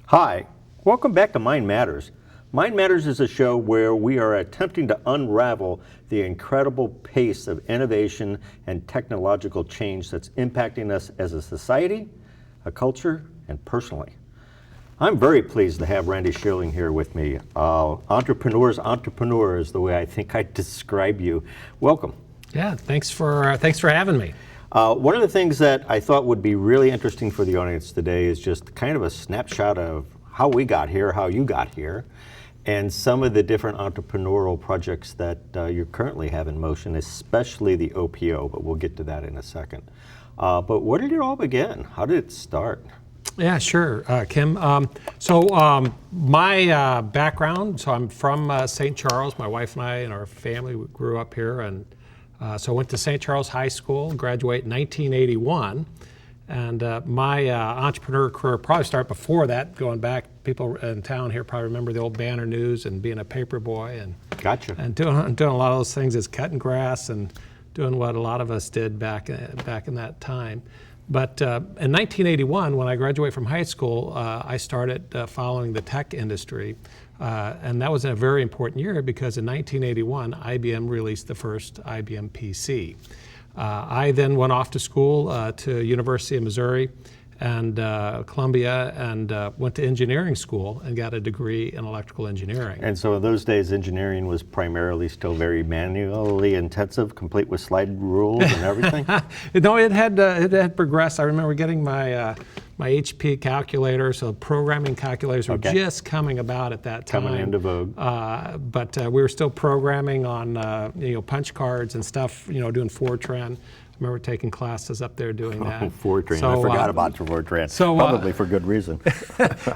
Hi, welcome back to Mind Matters. Mind Matters is a show where we are attempting to unravel the incredible pace of innovation and technological change that's impacting us as a society, a culture, and personally. I'm very pleased to have Randy Schilling here with me. Entrepreneur's entrepreneur is the way I think I describe you. Welcome. Yeah, thanks for having me. One of the things that I thought would be really interesting for the audience today is just kind of a snapshot of how we got here, how you got here, and some of the different entrepreneurial projects that you currently have in motion, especially the OPO, but we'll get to that in a second. But where did it all begin? How did it start? Yeah, sure, Kim. My background, so I'm from St. Charles. My wife and I and our family grew up here, and so I went to St. Charles High School, graduated in 1981, and my entrepreneur career probably started before that, going back. People in town here probably remember the old Banner News and being a paper boy and Gotcha. And doing a lot of those things as cutting grass and doing what a lot of us did back in that time. But in 1981, when I graduated from high school, I started following the tech industry. And that was a very important year because in 1981, IBM released the first IBM PC. I then went off to school to University of Missouri and Columbia and went to engineering school and got a degree in electrical engineering. And so in those days, engineering was primarily still very manually intensive, complete with slide rules and everything? No, it had progressed. I remember getting my HP calculator, so programming calculators were just coming about at that time. Coming into vogue. But we were still programming on punch cards and stuff, doing Fortran. I remember taking classes up there doing that. Fortran, I forgot about Fortran, probably for good reason.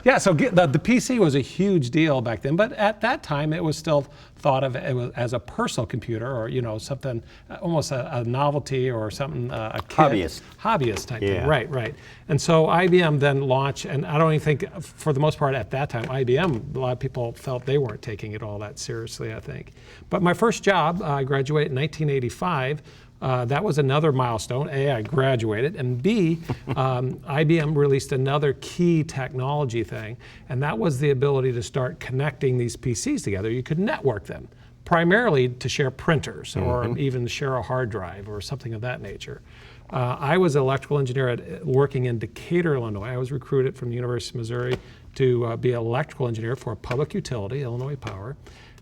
Yeah, so the PC was a huge deal back then, but at that time it was still thought of as a personal computer or something, almost a novelty or something, a kid. Hobbyist type thing, right. And so IBM then launched, and I don't even think, for the most part at that time, IBM, a lot of people felt they weren't taking it all that seriously, I think. But my first job, I graduated in 1985, that was another milestone. A, I graduated, and B, IBM released another key technology thing, and that was the ability to start connecting these PCs together. You could network them, primarily to share printers or even share a hard drive or something of that nature. I was an electrical engineer working in Decatur, Illinois. I was recruited from the University of Missouri to be an electrical engineer for a public utility, Illinois Power.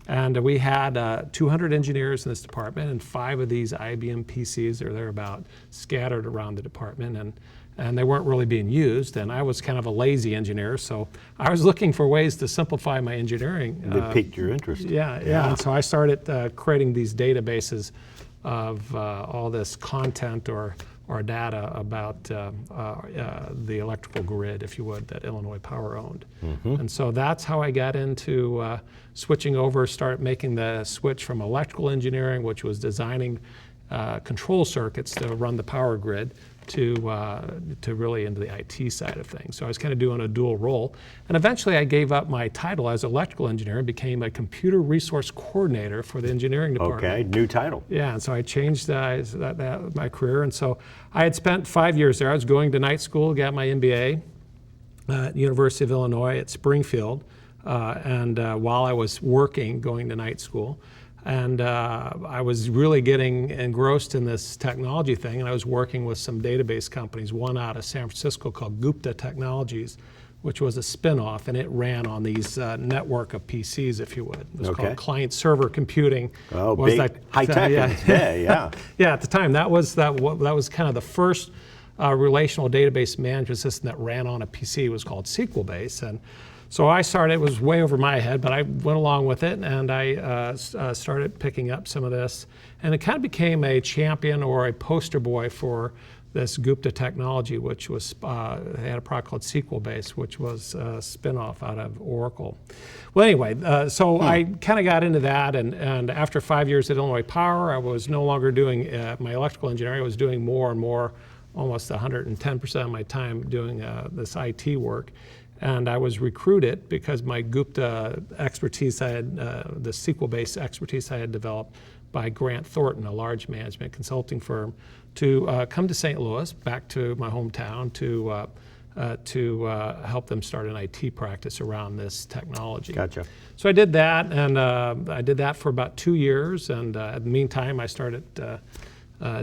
And we had 200 engineers in this department, and 5 of these IBM PCs or thereabout scattered around the department, and they weren't really being used. And I was kind of a lazy engineer, so I was looking for ways to simplify my engineering. They piqued your interest. Yeah. And so I started creating these databases of all this content or data about the electrical grid, if you would, that Illinois Power owned. And so that's how I got into switching over, start making the switch from electrical engineering, which was designing control circuits to run the power grid, to really into the IT side of things. So I was kind of doing a dual role. And eventually I gave up my title as electrical engineer and became a computer resource coordinator for the engineering department. Okay, new title. Yeah, and so I changed my career. And so I had spent 5 years there. I was going to night school, got my MBA at the University of Illinois at Springfield. And while I was going to night school, and I was really getting engrossed in this technology thing, and I was working with some database companies, one out of San Francisco called Gupta Technologies, which was a spin-off, and it ran on these network of PCs, if you would. It was called client-server computing. Oh, big high-tech yeah. Yeah, at the time, that was kind of the first relational database management system that ran on a PC. It was called SQL-based, and so I started. It was way over my head, but I went along with it, and I started picking up some of this, and it kind of became a champion or a poster boy for this Gupta technology, which was they had a product called SQL-based, which was a spin-off out of Oracle. Well, anyway, so I kind of got into that, and after 5 years at Illinois Power, I was no longer doing my electrical engineering. I was doing more and more, almost 110% of my time doing this IT work. And I was recruited because my Gupta expertise, the SQL-based expertise I had developed by Grant Thornton, a large management consulting firm, to come to St. Louis, back to my hometown, to help them start an IT practice around this technology. Gotcha. So I did that, and I did that for about 2 years, and in the meantime, I started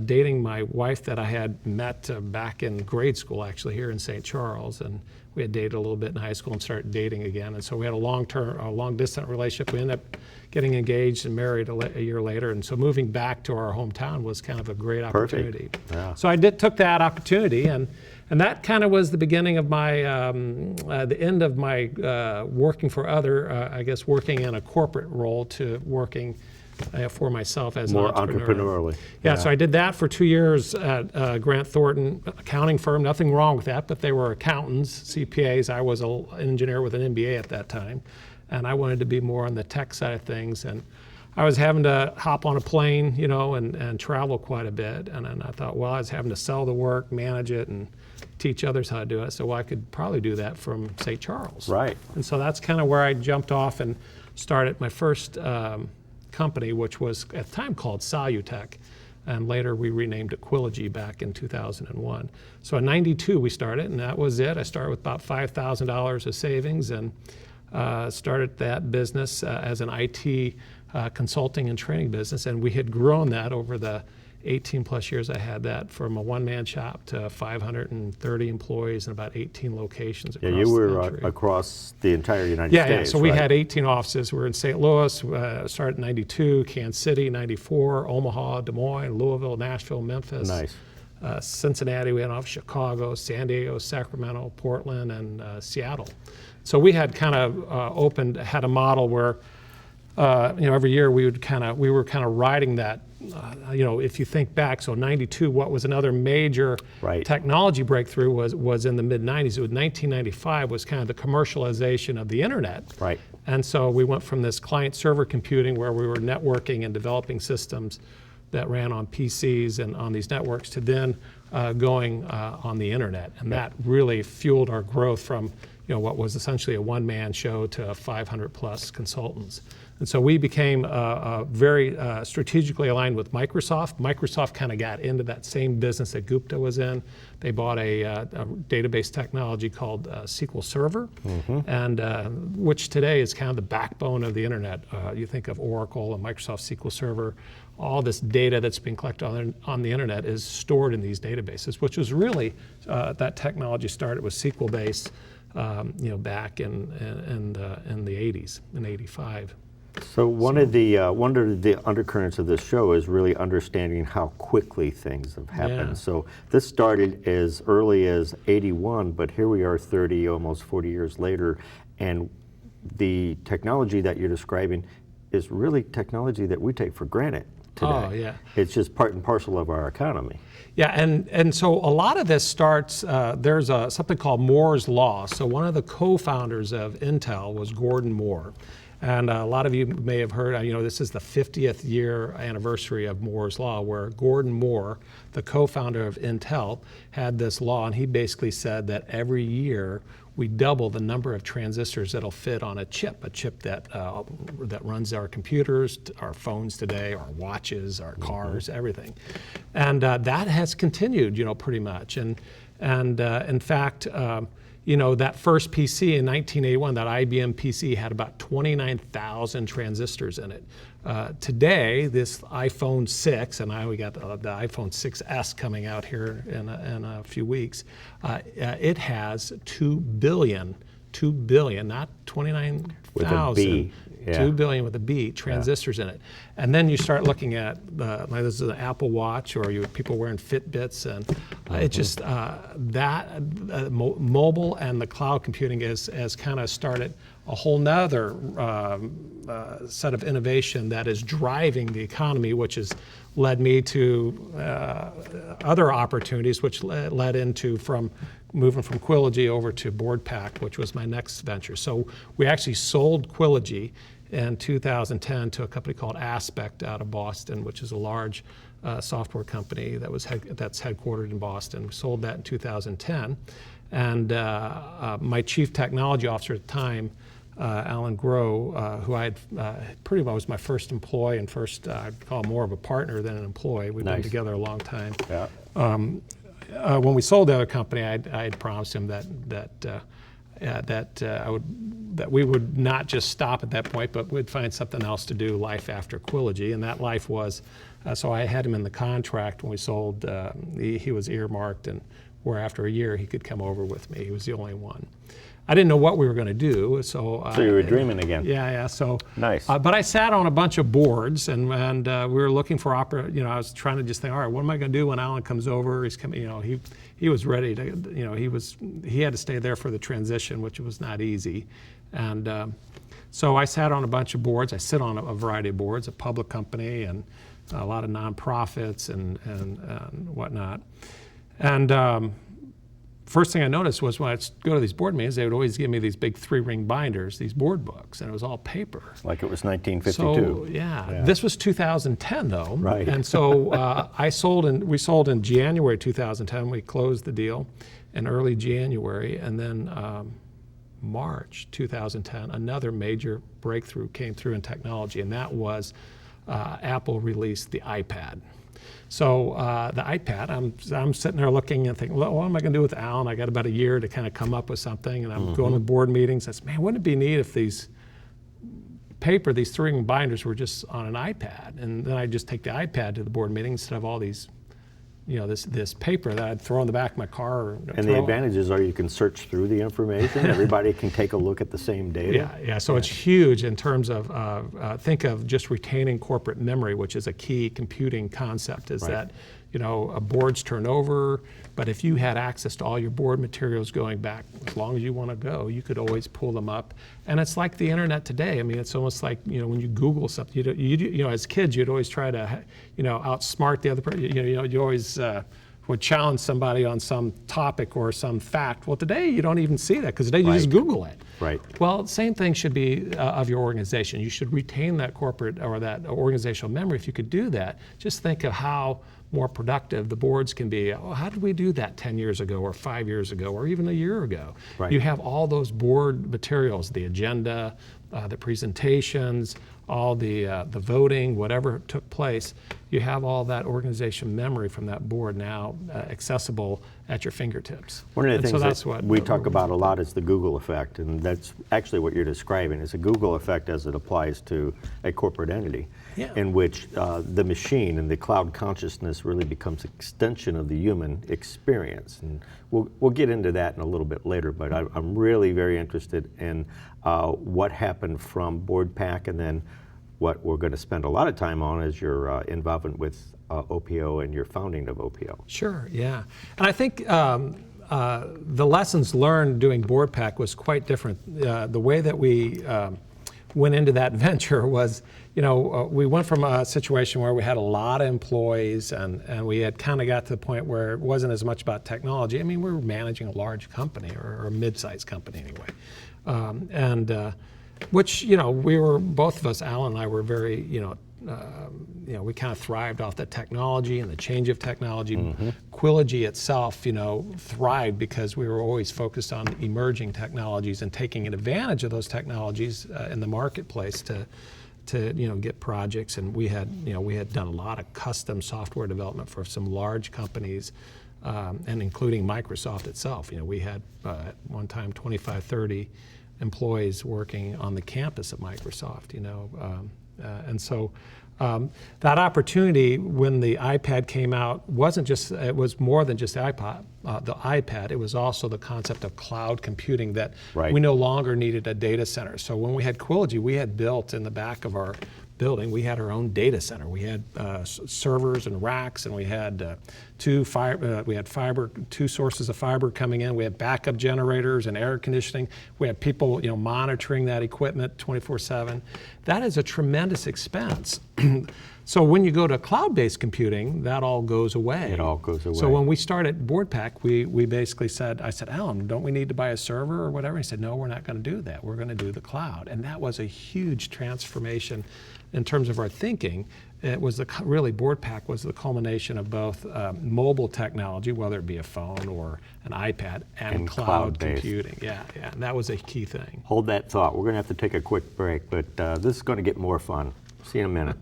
dating my wife that I had met back in grade school, actually, here in St. Charles, and we had dated a little bit in high school and started dating again, and so we had a long-distance relationship. We ended up getting engaged and married a year later, and so moving back to our hometown was kind of a great opportunity. Perfect. Yeah. So I took that opportunity, and that kind of was the beginning of my, the end of my working for working in a corporate role to working for myself as more an entrepreneur. entrepreneurially. Yeah, so I did that for 2 years at Grant Thornton, accounting firm, nothing wrong with that, but they were accountants, CPAs. I was an engineer with an MBA at that time, and I wanted to be more on the tech side of things. And I was having to hop on a plane, and travel quite a bit. And then I thought, well, I was having to sell the work, manage it, and teach others how to do it. So I could probably do that from St. Charles. Right. And so that's kind of where I jumped off and started my first company, which was at the time called Salutech, and later we renamed it Quilogy back in 2001. So in '92 we started, and that was it. I started with about $5,000 of savings, and started that business as an IT consulting and training business, and we had grown that over the 18 plus years I had that, from a one-man shop to 530 employees in about 18 locations across you were the country. Across the entire United States. Yeah, so we had 18 offices. We were in St. Louis, started in '92, Kansas City, '94, Omaha, Des Moines, Louisville, Nashville, Memphis. Nice. Cincinnati, we had an office, Chicago, San Diego, Sacramento, Portland, and Seattle. So we had kind of had a model where every year we were kind of riding that. If you think back, so '92, what was another major technology breakthrough was in the mid '90s. It was 1995 was kind of the commercialization of the internet. Right. And so we went from this client-server computing where we were networking and developing systems that ran on PCs and on these networks to then going on the internet, and that really fueled our growth from what was essentially a one-man show to 500 plus consultants. And so we became very strategically aligned with Microsoft. Microsoft kind of got into that same business that Gupta was in. They bought a database technology called SQL Server, and which today is kind of the backbone of the internet. You think of Oracle and Microsoft SQL Server. All this data that's being collected on the internet is stored in these databases, which was really, that technology started with SQL-based, back in the 80s, in '85. So one of the undercurrents of this show is really understanding how quickly things have happened. Yeah. So this started as early as '81, but here we are 30, almost 40 years later, and the technology that you're describing is really technology that we take for granted today. Oh, yeah. It's just part and parcel of our economy. Yeah, and so a lot of this starts, there's something called Moore's Law. So one of the co-founders of Intel was Gordon Moore. And a lot of you may have heard, this is the 50th year anniversary of Moore's Law, where Gordon Moore, the co-founder of Intel, had this law, and he basically said that every year we double the number of transistors that'll fit on a chip that runs our computers, our phones today, our watches, our cars, everything. And that has continued, pretty much. And in fact, that first PC in 1981, that IBM PC had about 29,000 transistors in it. Today, this iPhone 6, and now we got the iPhone 6S coming out here in a few weeks, it has 2 billion, not 29,000. With a B. Yeah. 2 billion with a B transistors in it. And then you start looking at, this is an Apple Watch, or people wearing Fitbits, and it just, mobile and the cloud computing has kind of started a whole nother set of innovation that is driving the economy, which has led me to other opportunities, which led into moving from Quilogy over to BoardPack, which was my next venture. So we actually sold Quilogy in 2010 to a company called Aspect out of Boston, which is a large software company that's headquartered in Boston. We sold that in 2010. And my chief technology officer at the time, Alan Groh, who I had pretty much was my first employee and first, I'd call him more of a partner than an employee. We've been together a long time. Yeah. When we sold the other company, I had promised him that we would not just stop at that point, but we'd find something else to do, life after Quillogy, and that life was, so I had him in the contract when we sold, he was earmarked, and where after a year he could come over with me. He was the only one. I didn't know what we were going to do, so. So you were dreaming again. Yeah, so. Nice. But I sat on a bunch of boards, and we were looking for, I was trying to just think, all right, what am I going to do when Alan comes over? He's coming, he was ready to, he had to stay there for the transition, which was not easy. And so I sat on a bunch of boards. I sit on a variety of boards, a public company and a lot of nonprofits and whatnot. And first thing I noticed was when I'd go to these board meetings, they would always give me these big 3-ring binders, these board books, and it was all paper. Like it was 1952. So, yeah. This was 2010 though. Right. And so we sold in January 2010. We closed the deal in early January, and then March 2010, another major breakthrough came through in technology, and that was Apple released the iPad. So the iPad, I'm sitting there looking and thinking, well, what am I going to do with Alan? I got about a year to kind of come up with something, and I'm going to board meetings. I said, man, wouldn't it be neat if these 3-ring binders were just on an iPad? And then I'd just take the iPad to the board meeting instead of all these, this paper that I'd throw in the back of my car. And the advantages are you can search through the information. Everybody can take a look at the same data. Yeah. So it's huge in terms of, think of just retaining corporate memory, which is a key computing concept, is that, boards turn over, but if you had access to all your board materials going back as long as you want to go, you could always pull them up. And it's like the internet today. I mean, it's almost like, when you Google something, as kids, you'd always try to, outsmart the other person. You always would challenge somebody on some topic or some fact. Well, today you don't even see that because today you just Google it. Right. Well, same thing should be of your organization. You should retain that corporate or that organizational memory. If you could do that, just think of how more productive the boards can be. Oh, how did we do that 10 years ago or 5 years ago or even a year ago? Right. You have all those board materials, the agenda, the presentations, all the voting, whatever took place. You have all that organization memory from that board now accessible at your fingertips. One of the things that we talk about a lot is the Google effect, and that's actually what you're describing. Is a Google effect as it applies to a corporate entity, in which the machine and the cloud consciousness really becomes an extension of the human experience. And we'll get into that in a little bit later, but I'm really very interested in what happened from BoardPack, and then what we're going to spend a lot of time on is your involvement with OPO and your founding of OPO. Sure, yeah. And I think the lessons learned doing BoardPack was quite different. The way that we went into that venture was, we went from a situation where we had a lot of employees and we had kind of got to the point where it wasn't as much about technology. I mean, we were managing a large company or a mid-sized company anyway. Which, we were, both of us, Alan and I were very, we kind of thrived off the technology and the change of technology. Quillogy itself, thrived because we were always focused on emerging technologies and taking advantage of those technologies in the marketplace to get projects. And we had done a lot of custom software development for some large companies, and including Microsoft itself. We had at one time 25, 30 employees working on the campus at Microsoft, and so that opportunity when the iPad came out it was more than just the iPad. It was also the concept of cloud computing that we no longer needed a data center. So when we had Quillogy, we had built in the back of our building, we had our own data center. We had servers and racks, and we had two sources of fiber coming in. We had backup generators and air conditioning. We had people, monitoring that equipment 24/7. That is a tremendous expense. So when you go to cloud-based computing, that all goes away. It all goes away. So when we started BoardPack, we basically said, I said, Alan, don't we need to buy a server or whatever? He said, no, we're not going to do that. We're going to do the cloud. And that was a huge transformation in terms of our thinking, it was really BoardPack was the culmination of both mobile technology, whether it be a phone or an iPad, and cloud computing. Yeah, and that was a key thing. Hold that thought. We're going to have to take a quick break, but this is going to get more fun. See you in a minute.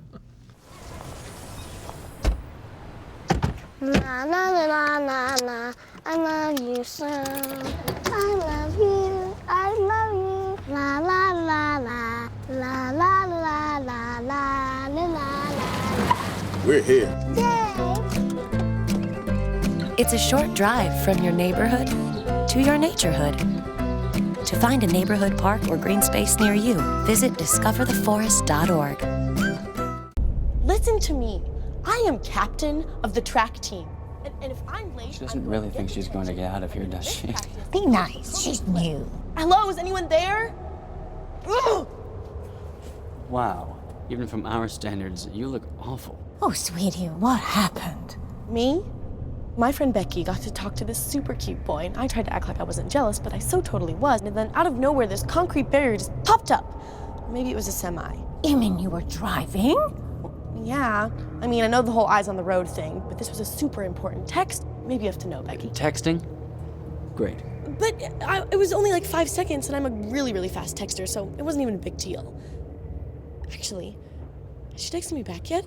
La la la la la, I love you so. I love you, I love you. La la la la, la la la la la la la. We're here. Yay! It's a short drive from your neighborhood to your naturehood. To find a neighborhood park or green space near you, visit discovertheforest.org. Listen to me. I am captain of the track team. And if I'm late, She doesn't really think she's going to get out of here, does she? Be nice, she's new. Hello, is anyone there? Ugh! Wow. Even from our standards, you look awful. Oh, sweetie, what happened? Me? My friend Becky got to talk to this super cute boy, and I tried to act like I wasn't jealous, but I so totally was. And then out of nowhere, this concrete barrier just popped up. Maybe it was a semi. You mean you were driving? Yeah. I mean, I know the whole eyes on the road thing, but this was a super important text. Maybe you have to know, Becky. Texting? Great. But it was only like 5 seconds, and I'm a really, really fast texter, so it wasn't even a big deal. Actually, has she texted me back yet?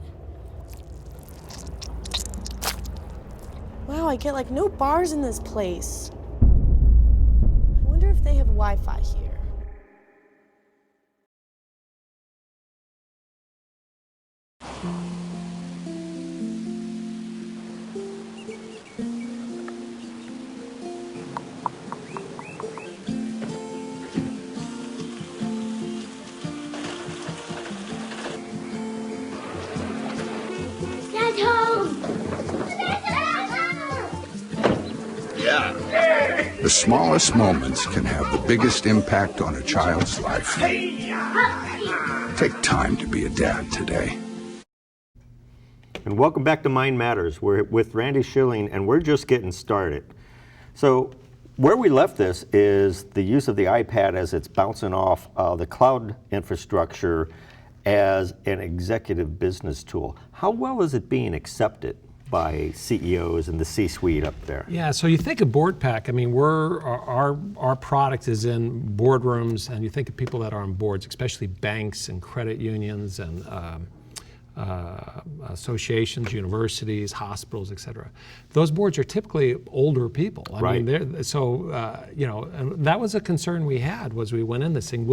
Wow, I get like no bars in this place. I wonder if they have Wi-Fi here. Dad's home! The smallest moments can have the biggest impact on a child's life. Take time to be a dad today. And welcome back to Mind Matters. We're with Randy Schilling, and we're just getting started. So where we left this is the use of the iPad as it's bouncing off the cloud infrastructure as an executive business tool. How well is it being accepted by CEOs and the C-suite up there? Yeah, so you think of BoardPack, I mean, our product is in boardrooms, and you think of people that are on boards, especially banks and credit unions and associations, universities, hospitals, et cetera. Those boards are typically older people. I mean, so, you know, and that was a concern we had, was we went in this thing,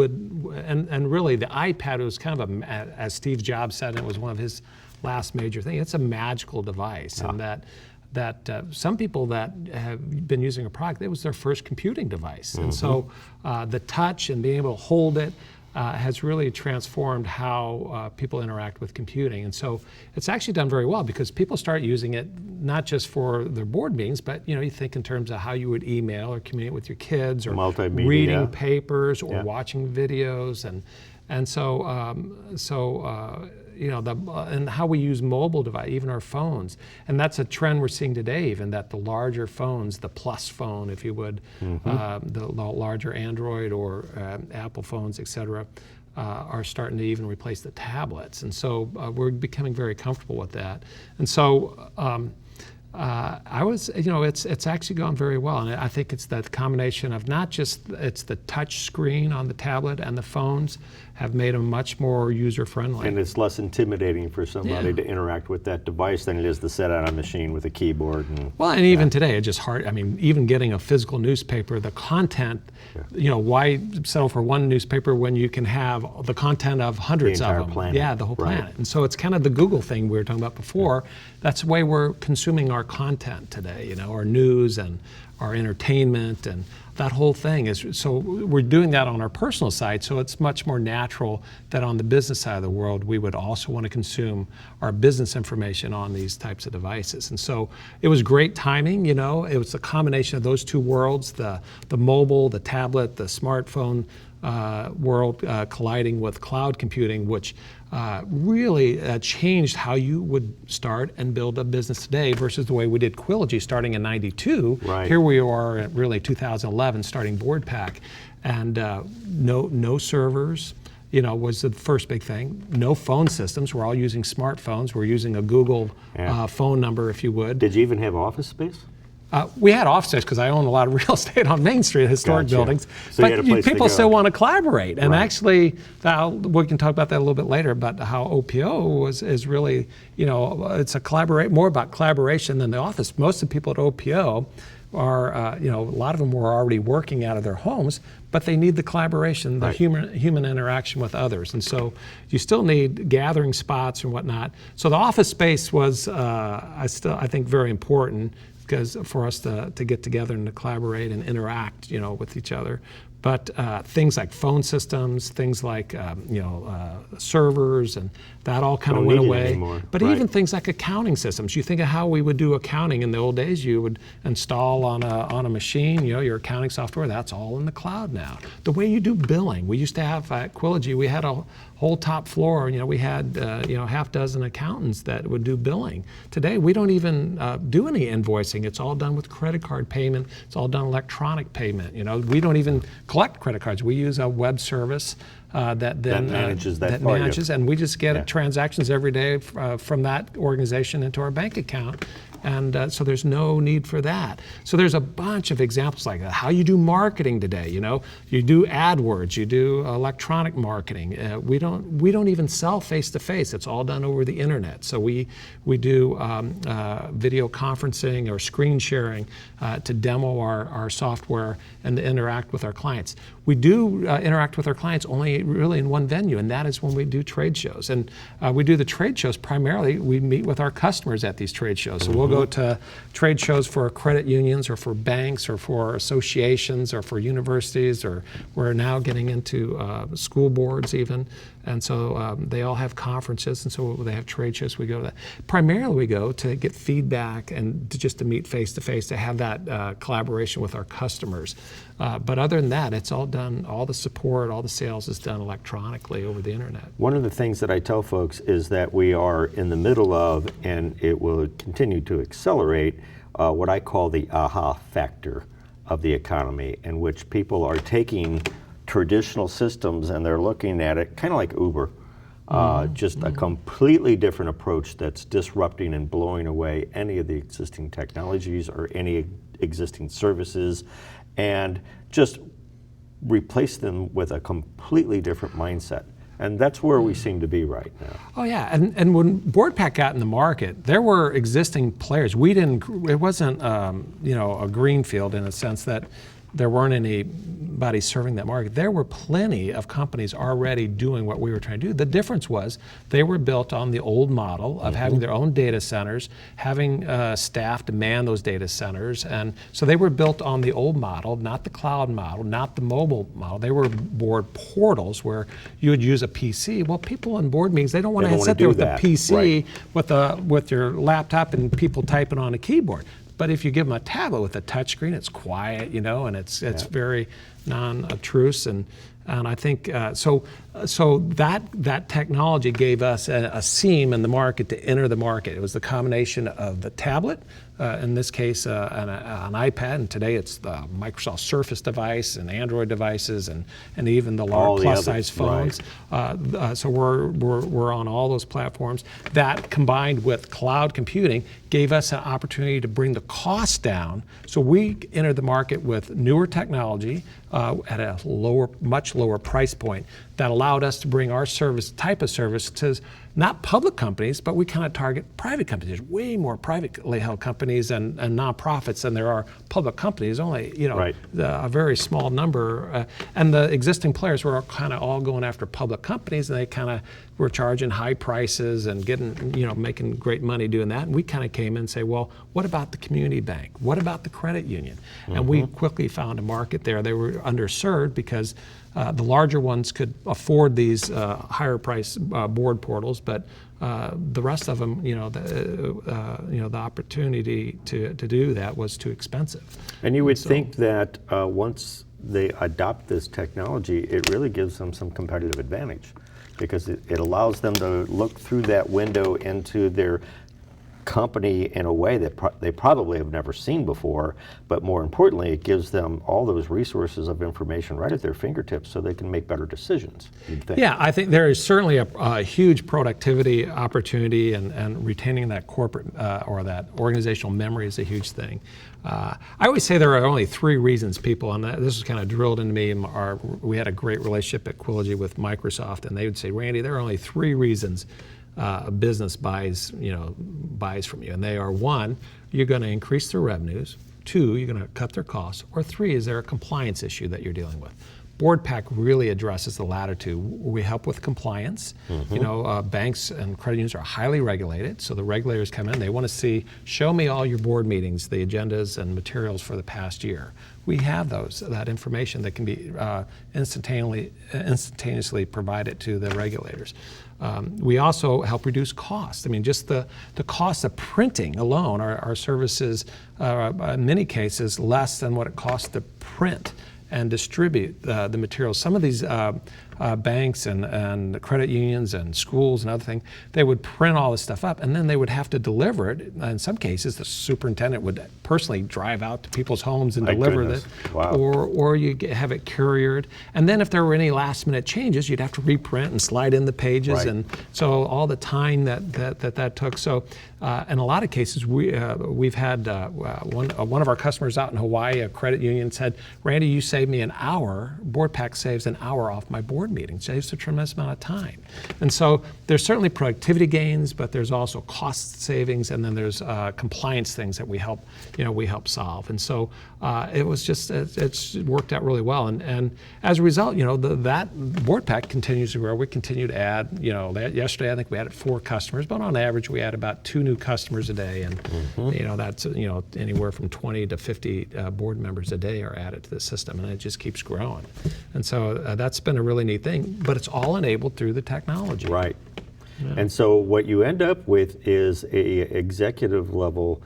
and really the iPad was kind of as Steve Jobs said, it was one of his last major thing. It's a magical device, and that some people that have been using a product, it was their first computing device, and so the touch and being able to hold it has really transformed how people interact with computing, and so it's actually done very well because people start using it not just for their board meetings, but you know, you think in terms of how you would email or communicate with your kids, or multimedia, reading papers, or watching videos, and so. You know, and how we use mobile device, even our phones. And that's a trend we're seeing today, even that the larger phones, the Plus phone, if you would, the larger Android or Apple phones, et cetera, are starting to even replace the tablets. And so we're becoming very comfortable with that. And so I was, you know, it's actually gone very well, and I think it's that combination of not just it's the touch screen on the tablet and the phones have made them much more user-friendly. And it's less intimidating for somebody to interact with that device than it is to set on a machine with a keyboard. And, well, and even today, it's just hard. I mean, even getting a physical newspaper, the content, you know, why settle for one newspaper when you can have the content of hundreds the entire of them? planet. Yeah, the whole planet. And so it's kind of the Google thing we were talking about before. That's the way we're consuming our content today, you know, our news and our entertainment and that whole thing is, so we're doing that on our personal side, so it's much more natural that on the business side of the world, we would also want to consume our business information on these types of devices. And so it was great timing, you know, it was a combination of those two worlds, the mobile, the tablet, the smartphone world colliding with cloud computing, which really changed how you would start and build a business today versus the way we did Quillogy starting in '92. Right. Here we are at really 2011 starting BoardPack, and no servers, was the first big thing. No phone systems. We're all using smartphones. We're using a Google phone number, if you would. Did you even have office space? We had office space because I own a lot of real estate on Main Street, historic buildings. So you had a place to people go. still want to collaborate. And Right. actually, we can talk about that a little bit later, but how OPO is really, it's more about collaboration than the office. Most of the people at OPO are, a lot of them were already working out of their homes, but they need the collaboration, the Right. human interaction with others. And so you still need gathering spots and whatnot. So the office space was, I think, very important because for us to get together and to collaborate and interact, with each other. But things like phone systems, things like servers, and that all kind of Don't went need it away. anymore. But Right. even things like accounting systems. You think of how we would do accounting in the old days. You would install on a machine, your accounting software. That's all in the cloud now. The way you do billing. We used to have at Quillogy, we had a whole top floor. We had half dozen accountants that would do billing. Today we don't even do any invoicing. It's all done with credit card payment. It's all done electronic payment. We don't even collect credit cards. We use a web service that then manages that for you. manages, and we just get transactions every day from that organization into our bank account. And so there's no need for that. So there's a bunch of examples like that. How you do marketing today, you do AdWords, you do electronic marketing. We don't even sell face to face. It's all done over the internet. So we do video conferencing or screen sharing to demo our software and to interact with our clients. We do interact with our clients only really in one venue, and that is when we do trade shows. And we do the trade shows primarily, we meet with our customers at these trade shows. So we'll go to trade shows for credit unions or for banks or for associations or for universities, or we're now getting into school boards even. And so they all have conferences, and so they have trade shows. We go to that. Primarily we go to get feedback and just to meet face to face, to have that collaboration with our customers. But other than that, it's all done, all the support, all the sales is done electronically over the internet. One of the things that I tell folks is that we are in the middle of, and it will continue to accelerate, what I call the aha factor of the economy, in which people are taking traditional systems and they're looking at it kind of like Uber, just a completely different approach that's disrupting and blowing away any of the existing technologies or any existing services, and just replace them with a completely different mindset. And that's where we seem to be right now. Oh yeah, and when BoardPack got in the market, there were existing players. It wasn't a greenfield in a sense that there weren't anybody serving that market. There were plenty of companies already doing what we were trying to do. The difference was they were built on the old model of having their own data centers, having staff to man those data centers. And so they were built on the old model, not the cloud model, not the mobile model. They were board portals where you would use a PC. Well, people in board meetings, they don't want to sit there with a PC with your laptop and people typing on a keyboard. But if you give them a tablet with a touchscreen, it's quiet, and it's very non-obtruse, and I think so that technology gave us a seam in the market to enter the market. It was the combination of the tablet, in this case an iPad, and today it's the Microsoft Surface device and Android devices and even the large plus-size phones. Right. So we're on all those platforms. That combined with cloud computing gave us an opportunity to bring the cost down. So we entered the market with newer technology at a much lower price point that allowed us to bring our type of service to not public companies, but we kind of target private companies. There's way more privately held companies and nonprofits than there are public companies. Only a very small number, and the existing players were kind of all going after public companies, and they kind of were charging high prices and making great money doing that. And we kind of came in and say, well, what about the community bank? What about the credit union? And we quickly found a market there. They were underserved because the larger ones could afford these higher price board portals, but the rest of them, the opportunity to do that was too expensive. And you would think that once they adopt this technology, it really gives them some competitive advantage, because it allows them to look through that window into their company in a way that they probably have never seen before, but more importantly, it gives them all those resources of information right at their fingertips so they can make better decisions, you'd think. Yeah, I think there is certainly a huge productivity opportunity, and retaining that corporate or that organizational memory is a huge thing. I always say there are only 3 reasons people, and this was kind of drilled into me, we had a great relationship at Quillogy with Microsoft, and they would say, Randy, there are only 3 reasons a business buys from you, and they are: 1, you're going to increase their revenues; 2, you're going to cut their costs; or 3, is there a compliance issue that you're dealing with? BoardPack really addresses the latter 2. We help with compliance. Banks and credit unions are highly regulated, so the regulators come in, they want to see, show me all your board meetings, the agendas and materials for the past year. We have that information that can be instantaneously provided to the regulators. We also help reduce costs. I mean, just the cost of printing alone, our services are in many cases less than what it costs to print and distribute the materials. Some of these banks and credit unions and schools and other things, they would print all this stuff up, and then they would have to deliver it. In some cases, the superintendent would personally drive out to people's homes and deliver it. Wow. Or you have it couriered. And then if there were any last minute changes, you'd have to reprint and slide in the pages. Right. And so all the time that took. So in a lot of cases, we've had one of our customers out in Hawaii, a credit union, said, Randy, you saved me an hour. BoardPack saves an hour off my board meeting. Saves a tremendous amount of time. And so there's certainly productivity gains, but there's also cost savings, and then there's compliance things that we help solve. And so it's worked out really well. And as a result, that BoardPack continues to grow. We continue to add. Yesterday I think we added 4 customers, but on average we add about 2 new customers a day, and that's anywhere from 20 to 50 board members a day are added to the system, and it just keeps growing. And so that's been a really neat thing, but it's all enabled through the technology. Right. Yeah. And so what you end up with is a executive level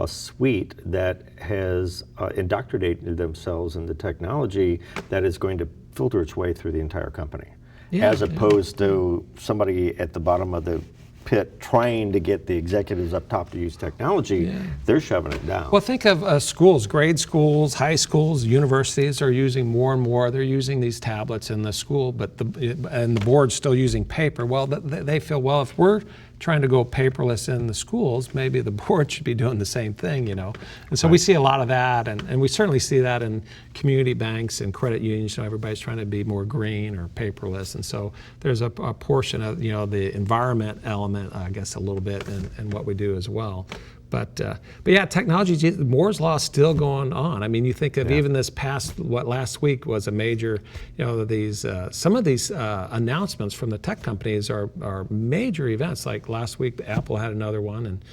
suite that has indoctrinated themselves in the technology that is going to filter its way through the entire company, as opposed to somebody at the bottom of the pit trying to get the executives up top to use technology. They're shoving it down. Well, think of schools, grade schools, high schools, universities are using more and more. They're using these tablets in the school, but the board's still using paper. Well, they feel, well, if we're trying to go paperless in the schools, maybe the board should be doing the same thing, And so we see a lot of that, and we certainly see that in community banks and credit unions. Everybody's trying to be more green or paperless, and so there's a portion of the environment element, I guess, a little bit in what we do as well. But yeah, technology, Moore's Law is still going on. I mean, you think of even this past, last week was a major, some of these announcements from the tech companies are major events. Like last week, Apple had another one, and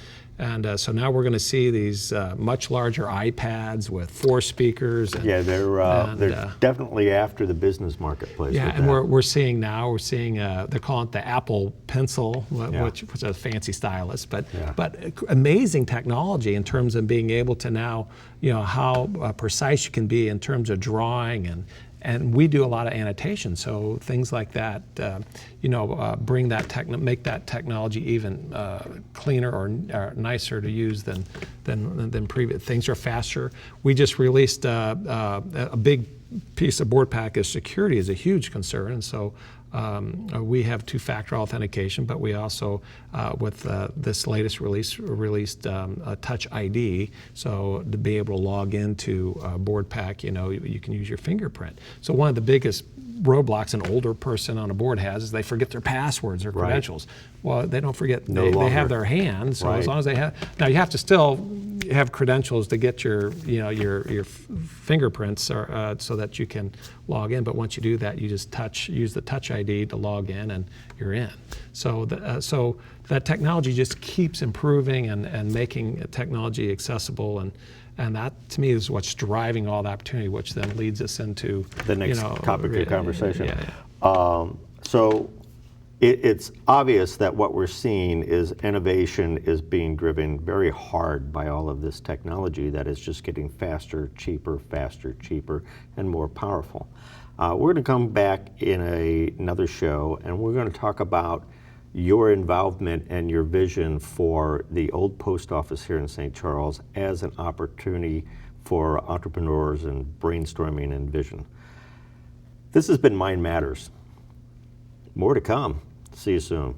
so now we're going to see these much larger iPads with 4 speakers. They're definitely after the business marketplace. Yeah, and we're seeing they're calling it the Apple Pencil, which is a fancy stylus, but amazing technology in terms of being able to now, how precise you can be in terms of drawing, and we do a lot of annotation, so things like that, bring that make that technology even cleaner or nicer to use than previous. Things are faster. We just released a big piece of BoardPack. Is security is a huge concern, and so we have 2-factor authentication, but we also, with this latest released a Touch ID, so to be able to log into BoardPack, you can use your fingerprint. So one of the biggest roadblocks an older person on a board has is they forget their passwords or credentials. Well, they don't forget. They have their hands. So as long as they have, now you have to still have credentials to get your fingerprints so that you can log in. But once you do that, you just use the Touch ID to log in, and you're in. So that technology just keeps improving and making technology accessible, and that, to me, is what's driving all the opportunity, which then leads us into the next topic of conversation. So it's obvious that what we're seeing is innovation is being driven very hard by all of this technology that is just getting faster, cheaper, and more powerful. We're going to come back in another show, and we're going to talk about your involvement and your vision for the old post office here in St. Charles as an opportunity for entrepreneurs and brainstorming and vision. This has been Mind Matters. More to come. See you soon.